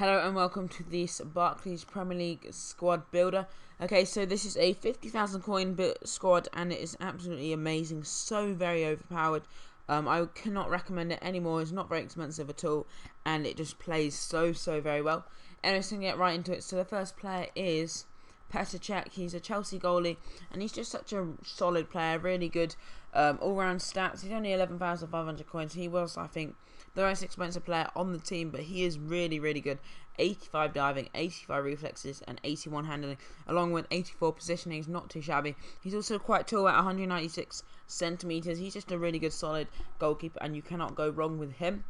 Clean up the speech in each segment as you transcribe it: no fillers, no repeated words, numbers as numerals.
Hello and welcome to this Barclays Premier League squad builder. Okay, so this is a 50,000 coin squad and it is absolutely amazing, so very overpowered. I cannot recommend it anymore. It's not very expensive at all and it just plays so very well. Anyway, so we can get right into it. So the first player is Petr Cech. He's a Chelsea goalie and he's just such a solid player, really good all-round stats. He's only 11,500 coins. He was, I think, the most expensive player on the team, but he is really good. 85 diving, 85 reflexes and 81 handling, along with 84 positioning. He's not too shabby. He's also quite tall at 196 centimeters. He's just a really good solid goalkeeper and you cannot go wrong with him.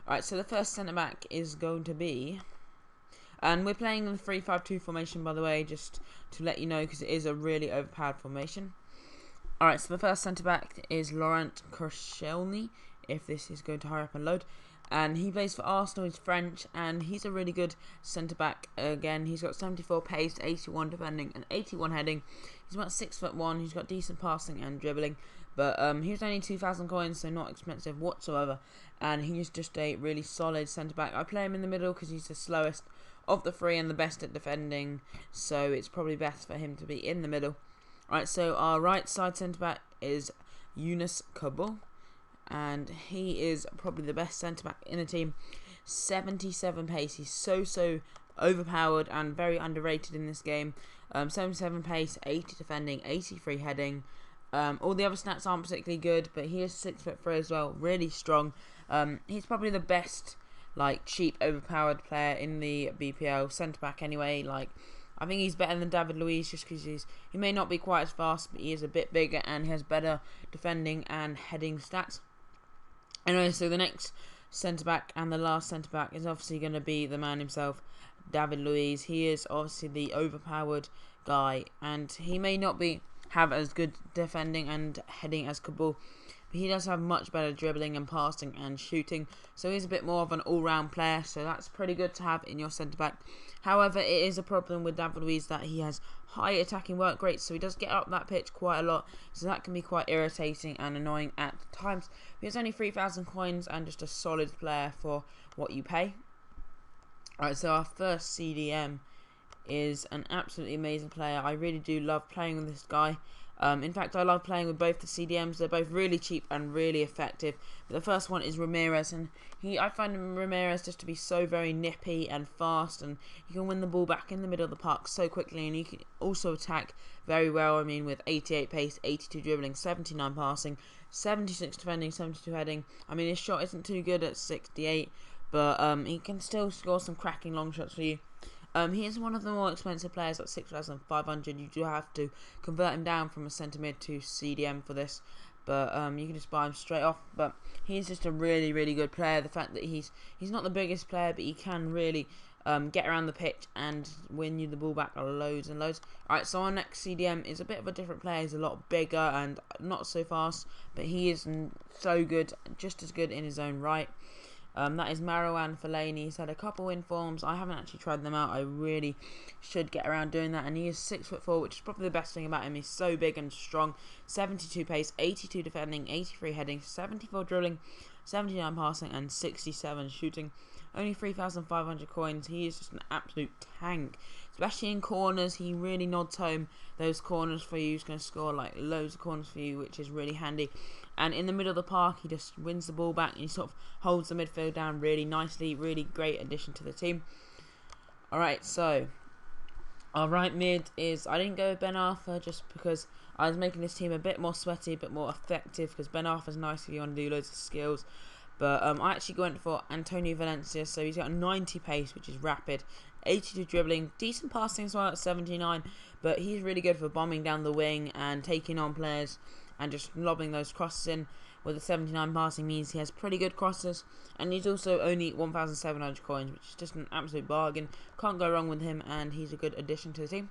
Alright, so the first centre back is going to be, and we're playing in the 3-5-2 formation, by the way, just to let you know, because it is a really overpowered formation. Alright, so the first centre back is Laurent Koscielny, if this is going to hurry up and load. And he plays for Arsenal, he's French, and he's a really good centre-back. Again, he's got 74 pace, 81 defending, and 81 heading. He's about 6'1", he's got decent passing and dribbling. But he was only 2,000 coins, so not expensive whatsoever. And he's just a really solid centre-back. I play him in the middle because he's the slowest of the three and the best at defending. So it's probably best for him to be in the middle. Alright, so our right side centre-back is Younes Kaboul. And he is probably the best centre-back in the team. 77 pace. He's so overpowered and very underrated in this game. 77 pace, 80 defending, 83 heading. All the other stats aren't particularly good, but he is 6'3" as well. Really strong. He's probably the best, cheap, overpowered player in the BPL. Centre-back anyway. I think he's better than David Luiz just because he may not be quite as fast, but he is a bit bigger and he has better defending and heading stats. Anyway, so the next centre-back and the last centre-back is obviously going to be the man himself, David Luiz. He is obviously the overpowered guy, and he may not have as good defending and heading as Kaboul, but he does have much better dribbling and passing and shooting, so he's a bit more of an all-round player, so that's pretty good to have in your centre-back. However, it is a problem with David Luiz that he has high attacking work rates, so he does get up that pitch quite a lot, so that can be quite irritating and annoying at times. He has only 3,000 coins and just a solid player for what you pay. Alright, so our first CDM is an absolutely amazing player. I really do love playing with this guy. In fact, I love playing with both the CDMs. They're both really cheap and really effective. But the first one is Ramirez, and I find Ramirez just to be so very nippy and fast, and he can win the ball back in the middle of the park so quickly, and he can also attack very well. I mean, with 88 pace, 82 dribbling, 79 passing, 76 defending, 72 heading. I mean, his shot isn't too good at 68, but he can still score some cracking long shots for you. He is one of the more expensive players at 6,500. You do have to convert him down from a centre mid to CDM for this, but you can just buy him straight off. But he's just a really good player. The fact that he's not the biggest player, but he can really get around the pitch and win you the ball back loads and loads. Alright, so our next CDM is a bit of a different player. He's a lot bigger and not so fast, but he is so good, just as good in his own right. That is Marouane Fellaini. He's had a couple informs. I haven't actually tried them out. I really should get around doing that. And he is 6'4", which is probably the best thing about him. He's so big and strong. 72 pace, 82 defending, 83 heading, 74 dribbling, 79 passing, and 67 shooting. Only 3,500 coins. He is just an absolute tank. Especially in corners, he really nods home those corners for you. He's going to score loads of corners for you, which is really handy. And in the middle of the park, he just wins the ball back and he sort of holds the midfield down really nicely. Really great addition to the team. Alright, so our right mid is, I didn't go with Ben Arthur just because I was making this team a bit more sweaty, a bit more effective, because Ben Arthur's nice if you want to do loads of skills. But I actually went for Antonio Valencia, so he's got a 90 pace, which is rapid, 82 dribbling, decent passing as well at 79, but he's really good for bombing down the wing and taking on players and just lobbing those crosses in. With the 79 passing means he has pretty good crosses, and he's also only 1,700 coins, which is just an absolute bargain. Can't go wrong with him, and he's a good addition to the team.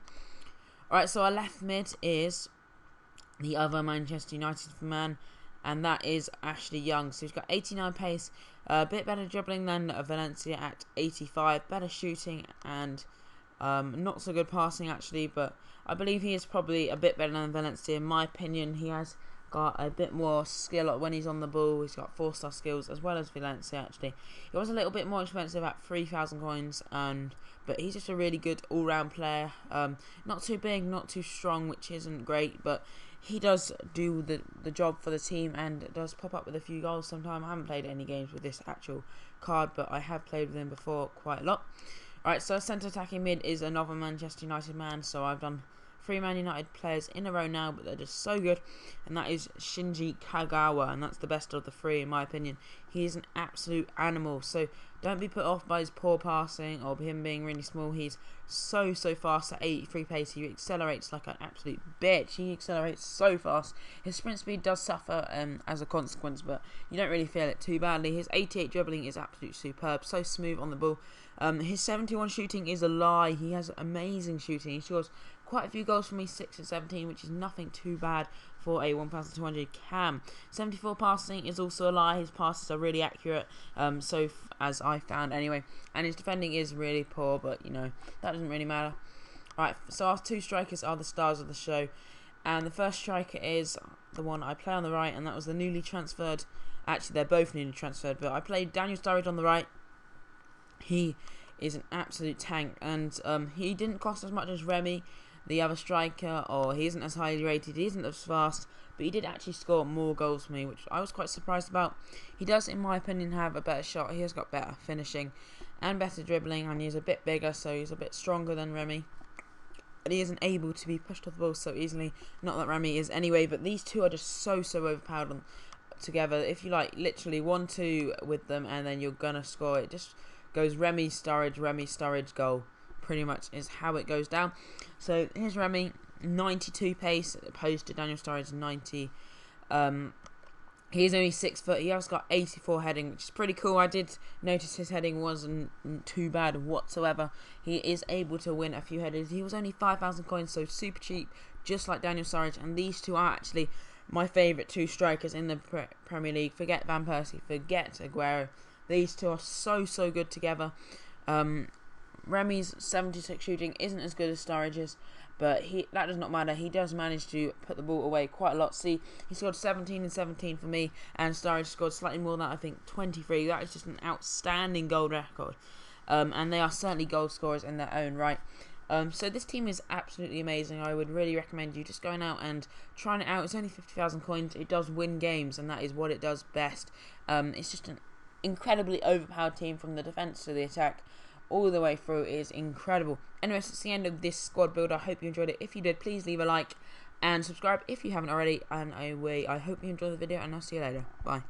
Alright, so our left mid is the other Manchester United man, and that is Ashley Young. So he's got 89 pace, a bit better dribbling than Valencia at 85, better shooting and not so good passing actually, but I believe he is probably a bit better than Valencia in my opinion. He has got a bit more skill when he's on the ball. He's got 4-star skills as well as Valencia. Actually, he was a little bit more expensive at 3,000 coins, but he's just a really good all-round player. Not too big, not too strong, which isn't great, but he does do the job for the team and does pop up with a few goals sometimes. I haven't played any games with this actual card, but I have played with him before quite a lot. Alright, so centre attacking mid is another Manchester United man, so I've done 3 Man United players in a row now, but they're just so good, and that is Shinji Kagawa, and that's the best of the 3 in my opinion. He is an absolute animal, so don't be put off by his poor passing or him being really small. He's so fast at 83 pace. He accelerates like an absolute bitch. He accelerates so fast. His sprint speed does suffer as a consequence, but you don't really feel it too badly. His 88 dribbling is absolutely superb, so smooth on the ball. His 71 shooting is a lie. He has amazing shooting. He scores quite a few goals for me, 6 and 17, which is nothing too bad for a 1,200 cam. 74 passing is also a lie. His passes are really accurate, as I found anyway. And his defending is really poor, but you know, that doesn't really matter. Alright, so our 2 strikers are the stars of the show. And the first striker is the one I play on the right, and that was the newly transferred. Actually, they're both newly transferred, but I played Daniel Sturridge on the right. He is an absolute tank, and he didn't cost as much as Remy, the other striker, or he isn't as highly rated, he isn't as fast, but he did actually score more goals for me, which I was quite surprised about. He does, in my opinion, have a better shot. He has got better finishing and better dribbling, and he's a bit bigger, so he's a bit stronger than Remy. And he isn't able to be pushed off the ball so easily, not that Remy is anyway, but these two are just so overpowered together. If you like literally 1-2 with them and then you're gonna score, it just goes Remy Sturridge goal, pretty much is how it goes down. So here's Remy, 92 pace opposed to Daniel Sturridge 90. He's only 6 foot. He has got 84 heading, which is pretty cool. I did notice his heading wasn't too bad whatsoever. He is able to win a few headers. He was only 5,000 coins, so super cheap, just like Daniel Sturridge. And these two are actually my favourite 2 strikers in the Premier League. Forget Van Persie, forget Aguero. These two are so good together. Remy's 76 shooting isn't as good as Sturridge's, but that does not matter. He does manage to put the ball away quite a lot. See, he scored 17 and 17 for me, and Sturridge scored slightly more than that, I think 23. That is just an outstanding goal record. And they are certainly goal scorers in their own right. So this team is absolutely amazing. I would really recommend you just going out and trying it out. It's only 50,000 coins. It does win games, and that is what it does best. It's just an incredibly overpowered team from the defense to the attack. All the way through is incredible. Anyways, that's the end of this squad build. I hope you enjoyed it. If you did, please leave a like and subscribe if you haven't already. And I hope you enjoyed the video, and I'll see you later. Bye.